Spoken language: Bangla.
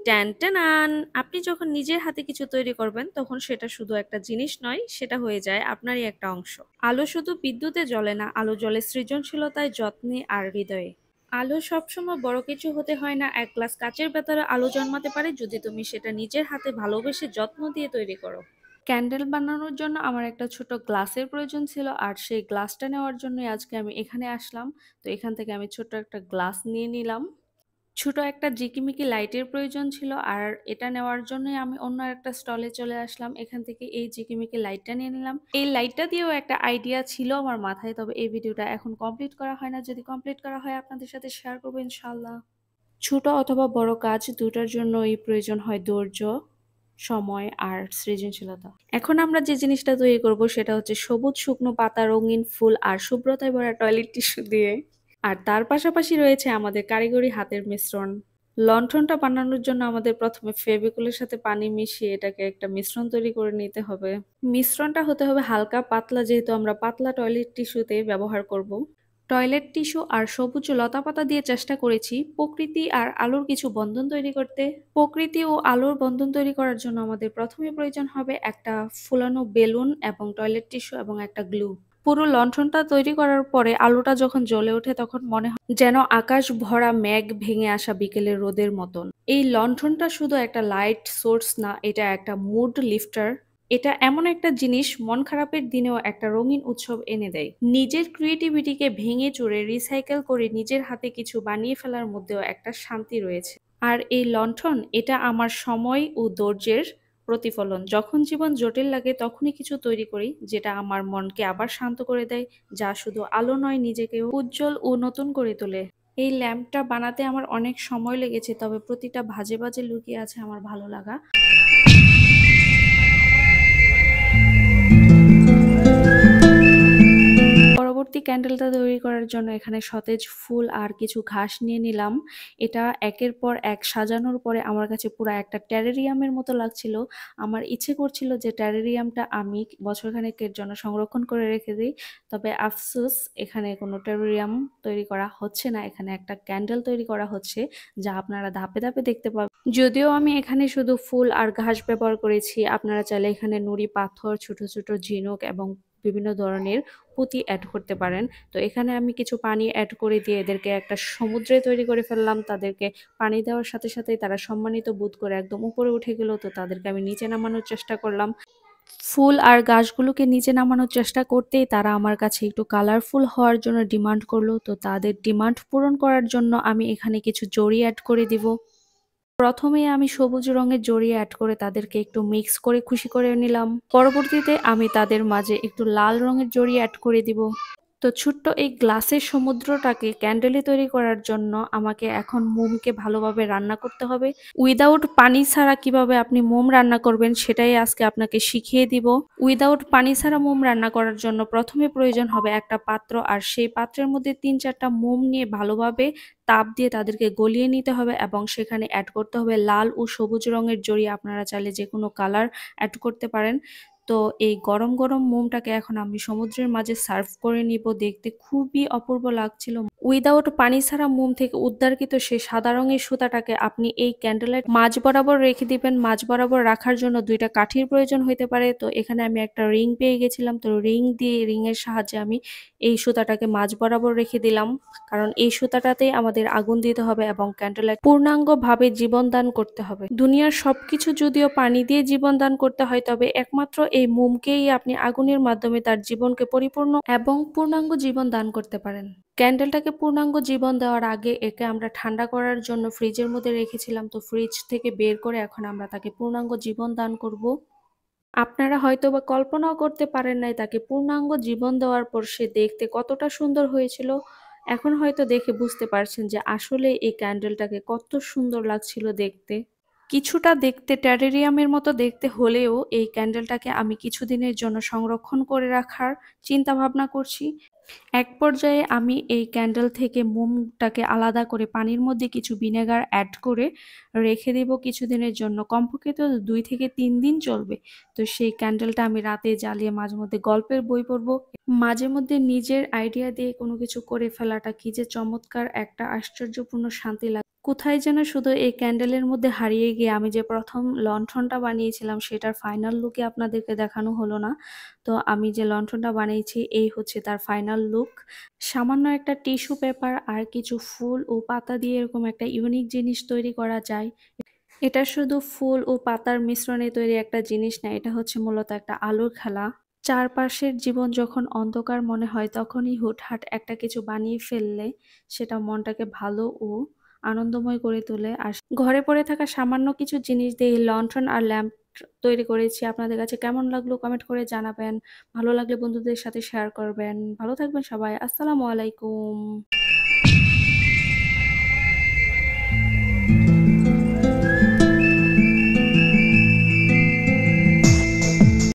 ট্যান ট্যানান! আপনি যখন নিজের হাতে কিছু তৈরি করবেন তখন সেটা শুধু একটা জিনিস নয়, সেটা হয়ে যায় আপনারই একটা অংশ। আলো শুধু বিদ্যুতে জ্বলে না, আলো জ্বলে সৃজনশীলতায়, যত্নে আর হৃদয়ে। আলো সবসময় বড় কিছু হতে হয় না, এক গ্লাস কাচের ভেতরে আলো জন্মাতে পারে যদি তুমি সেটা নিজের হাতে ভালোবেসে যত্ন দিয়ে তৈরি করো। ক্যান্ডেল বানানোর জন্য আমার একটা ছোট গ্লাসের প্রয়োজন ছিল, আর সেই গ্লাসটা নেওয়ার জন্যই আজকে আমি এখানে আসলাম। তো এখান থেকে আমি ছোট্ট একটা গ্লাস নিয়ে নিলাম। ছোট একটা ঝিকিমিকি লাইটের প্রয়োজন ছিল, আর এটা নেওয়ার জন্যই আমি অন্য একটা স্টলে চলে আসলাম। এখান থেকে এই ঝিকিমিকি লাইটটা নিয়ে নিলাম। এই লাইটটা দিয়েও একটা আইডিয়া ছিল আমার মাথায়, তবে এই ভিডিওটা এখন কমপ্লিট করা হয় না। যদি কমপ্লিট করা হয় আপনাদের সাথে শেয়ার করবো ইনশাল্লাহ। ছোট অথবা বড় কাজ দুটার জন্যই প্রয়োজন হয় ধৈর্য, সময় আর সৃজনশীলতা। এখন আমরা যে জিনিসটা তৈরি করব সেটা হচ্ছে সবুজ শুকনো পাতা, রঙিন ফুল আর শুভ্রতায় ভরা টয়লেট টিস্যু দিয়ে। আর তার পাশাপাশি রয়েছে আমাদের কারিগরি হাতের মিশ্রণ। লণ্ঠনটা বানানোর জন্য আমাদের প্রথমে ফেভিকলের সাথে পানি মিশিয়ে এটাকে একটা মিশ্রণ তৈরি করে নিতে হবে। মিশ্রণটা হতে হবে হালকা পাতলা, যেহেতু আমরা পাতলা টয়লেট টিস্যুতে ব্যবহার করব। টয়লেট টিস্যু আর সবুজ লতাপাতা দিয়ে চেষ্টা করেছি প্রকৃতি আর আলোর কিছু বন্ধন তৈরি করতে। প্রকৃতি ও আলোর বন্ধন তৈরি করার জন্য আমাদের প্রথমে প্রয়োজন হবে একটা ফুলানো বেলুন এবং টয়লেট টিস্যু এবং একটা গ্লু। পুরো লণ্ঠনটা তৈরি করার পরে আলোটা যখন জ্বলে ওঠে তখন মনে হয় যেন আকাশ ভরা মেঘ ভেঙে আসা বিকেলের রোদের মতন। এই লণ্ঠনটা শুধু একটা লাইট সোর্স না, এটা একটা মুড লিফটার। এটা এমন একটা জিনিস মন খারাপের দিনেও একটা রঙিন উৎসব এনে দেয়। নিজের ক্রিয়েটিভিটিকে ভেঙে চুরে রিসাইকেল করে নিজের হাতে কিছু বানিয়ে ফেলার মধ্যেও একটা শান্তি রয়েছে। আর এই লণ্ঠন, এটা আমার সময় ও ধৈর্যের প্রতিফলন। যখন জীবন জটিল লাগে তখনই কিছু তৈরি করি যেটা আমার মনকে আবার শান্ত করে দেয়, যা শুধু আলো নয়, নিজেকে উজ্জ্বল ও নতুন করে তোলে। এই ল্যাম্পটা বানাতে আমার অনেক সময় লেগেছে, তবে প্রতিটা ভাঁজে ভাঁজে লুকিয়ে আছে আমার ভালো লাগা। পরবর্তী ক্যান্ডেলটা তৈরি করার জন্য এখানে সতেজ ফুল আর কিছু ঘাস নিয়ে নিলাম। এটা একের পর এক সাজানোর পরে আমার কাছে পুরো একটা টেরারিয়ামের মতো লাগছিল। আমার ইচ্ছে করছিল যে টেরারিয়ামটা আমি বছরখানেকের জন্য সংরক্ষণ করে রেখে দিই, তবে আফসোস এখানে কোনো টেরারিয়াম তৈরি করা হচ্ছে না, এখানে একটা ক্যান্ডেল তৈরি করা হচ্ছে, যা আপনারা ধাপে ধাপে দেখতে পাবেন। যদিও আমি এখানে শুধু ফুল আর ঘাস ব্যবহার করেছি, আপনারা চাইলে এখানে নুড়ি পাথর, ছোট ছোট ঝিনুক এবং বিভিন্ন ধরনের পুঁতি অ্যাড করতে পারেন। তো এখানে আমি কিছু পানি অ্যাড করে দিয়ে এদেরকে একটা সমুদ্রে তৈরি করে ফেললাম। তাদেরকে পানি দেওয়ার সাথে সাথেই তারা সম্মানিত বোধ করে একদম উপরে উঠে গেল, তো তাদেরকে আমি নিচে নামানোর চেষ্টা করলাম। ফুল আর গাছগুলোকে নিচে নামানোর চেষ্টা করতেই তারা আমার কাছে একটু কালারফুল হওয়ার জন্য ডিমান্ড করলো। তো তাদের ডিমান্ড পূরণ করার জন্য আমি এখানে কিছু জড়ি অ্যাড করে দিব। প্রথমে আমি সবুজ রঙের জড়ি অ্যাড করে তাদেরকে একটু মিক্স করে খুশি করে নিলাম। পরবর্তীতে আমি তাদের মাঝে একটু লাল রঙের জড়ি অ্যাড করে দিব। তো ছোট্ট এই গ্লাসের সমুদ্রটাকে ক্যান্ডেলে তৈরি করার জন্য আমাকে এখন মোমকে ভালোভাবে রান্না করতে হবে। উইদাউট পানি ছাড়া কিভাবে আপনি মোম রান্না করবেন সেটাই আজকে আপনাকে শিখিয়ে দিব। উইদাউট পানি ছাড়া মোম রান্না করার জন্য প্রথমে প্রয়োজন হবে একটা পাত্র, আর সেই পাত্রের মধ্যে ৩-৪টা মোম নিয়ে ভালোভাবে তাপ দিয়ে তাদেরকে গলিয়ে নিতে হবে এবং সেখানে অ্যাড করতে হবে লাল ও সবুজ রঙের জড়ি। আপনারা চাইলে যে কোনো কালার অ্যাড করতে পারেন। তো এই গরম গরম মোমটাকে এখন আমি সমুদ্রের মাঝে সার্ভ করে নিব। দেখতে খুবই অপূর্ব লাগছিল। উইদাউট পানি ছাড়া মোম থেকে উদ্ধারকৃত সেই সাদা রঙের সুতাটাকে আপনি এই ক্যান্ডেলের মাঝ বরাবর রেখে দিবেন। মাঝ বরাবর রাখার জন্য 2টা কাঠির প্রয়োজন হতে পারে। তো এখানে আমি একটা রিং পেয়ে গেছিলাম, তো রিং এর সাহায্যে আমি এই সুতাটাকে মাঝ বরাবর রেখে দিলাম, কারণ এই সুতাটাতেই আমাদের আগুন দিতে হবে এবং ক্যান্ডেলের পূর্ণাঙ্গ ভাবে জীবন দান করতে হবে। দুনিয়ার সবকিছু যদিও পানি দিয়ে জীবন দান করতে হয়, তবে একমাত্র এই মোমকেই আপনি আগুনের মাধ্যমে তার জীবনকে পরিপূর্ণ এবং পূর্ণাঙ্গ জীবন দান করতে পারেন। ক্যান্ডেলটাকে পূর্ণাঙ্গ জীবন দেওয়ার আগে একে আমরা ঠান্ডা করার জন্য ফ্রিজের মধ্যে রেখেছিলাম, তো ফ্রিজ থেকে বের করে এখন আমরা তাকে পূর্ণাঙ্গ জীবন দান করব। আপনারা হয়তোবা কল্পনাও করতে পারেন নাই তাকে পূর্ণাঙ্গ জীবন দেওয়ার পর সে দেখতে কতটা সুন্দর হয়েছিল। এখন হয়তো দেখে বুঝতে পারছেন যে আসলে এই ক্যান্ডেলটাকে কত সুন্দর লাগছিল দেখতে। কিছুটা দেখতে টেরেরিয়ামের মতো দেখতে হলেও এই ক্যান্ডেলটাকে আমি কিছুদিনের জন্য সংরক্ষণ করে রাখার চিন্তা ভাবনা করছি। এক পর্যায়ে আমি এই ক্যান্ডেল থেকে মোমটাকে আলাদা করে পানির মধ্যে কিছু ভিনেগার অ্যাড করে রেখে দেব কিছুদিনের জন্য। কমপক্ষে তো 2 থেকে 3 দিন চলবে। তো সেই ক্যান্ডেলটা আমি রাতে জ্বালিয়ে মাঝে মধ্যে গল্পের বই পড়বো। মাঝে মধ্যে নিজের আইডিয়া দিয়ে কোনো কিছু করে ফেলাটা কি যে চমৎকার একটা আশ্চর্যপূর্ণ শান্তি লাগে। কোথায় যেন শুধু এই ক্যান্ডেলের মধ্যে হারিয়ে গিয়ে আমি যে প্রথম লণ্ঠনটা বানিয়েছিলাম সেটার ফাইনাল লুকে আপনাদেরকে দেখানো হলো না। তো আমি যে লণ্ঠনটা বানিয়েছি এই হচ্ছে তার ফাইনাল লুক। সামান্য একটা টিস্যু পেপার আর কিছু ফুল ও পাতা দিয়ে এরকম একটা ইউনিক জিনিস তৈরি করা যায়। এটা শুধু ফুল ও পাতার মিশ্রণে তৈরি একটা জিনিস না, এটা হচ্ছে মূলত একটা আলোর খেলা। চারপাশের জীবন যখন অন্ধকার মনে হয় তখনই হুটহাট একটা কিছু বানিয়ে ফেললে সেটা মনটাকে ভালো ও আনন্দময় করে তোলে। আর ঘরে পড়ে থাকা সামান্য কিছু জিনিস দিয়ে এই লণ্ঠন আর ল্যাম্প তৈরি করেছি। আপনাদের কাছে কেমন লাগলো কমেন্ট করে জানাবেন। ভালো লাগলে বন্ধুদের সাথে শেয়ার করবেন। ভালো থাকবেন সবাই। আসসালামু আলাইকুম।